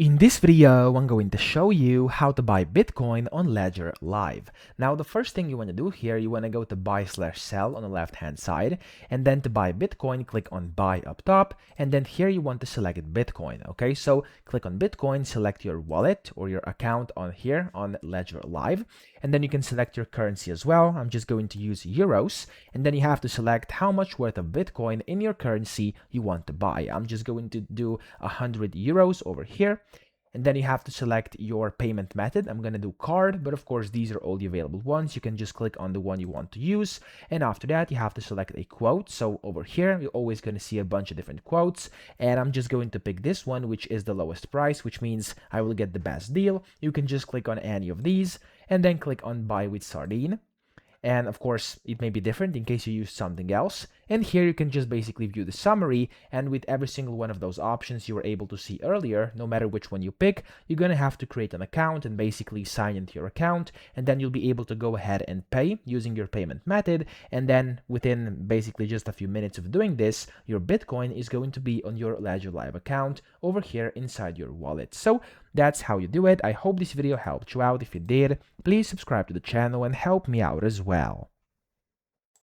In this video, I'm going to show you how to buy Bitcoin on Ledger Live. Now, the first thing you want to do here, you want to go to buy/sell on the left-hand side, and then to buy Bitcoin, click on buy up top, and then here you want to select Bitcoin, okay? So click on Bitcoin, select your wallet or your account on here on Ledger Live, and then you can select your currency as well. I'm just going to use euros, and then you have to select how much worth of Bitcoin in your currency you want to buy. I'm just going to do 100 euros over here. And then you have to select your payment method. I'm going to do card, but of course, these are all the available ones. You can just click on the one you want to use. And after that, you have to select a quote. So over here, you're always going to see a bunch of different quotes. And I'm just going to pick this one, which is the lowest price, which means I will get the best deal. You can just click on any of these and then click on buy with Sardine. And of course, it may be different in case you use something else. And here you can just basically view the summary. And with every single one of those options you were able to see earlier, no matter which one you pick, you're going to have to create an account and basically sign into your account. And then you'll be able to go ahead and pay using your payment method. And then within basically just a few minutes of doing this, your Bitcoin is going to be on your Ledger Live account over here inside your wallet. So that's how you do it. I hope this video helped you out. If it did, please subscribe to the channel and help me out as well.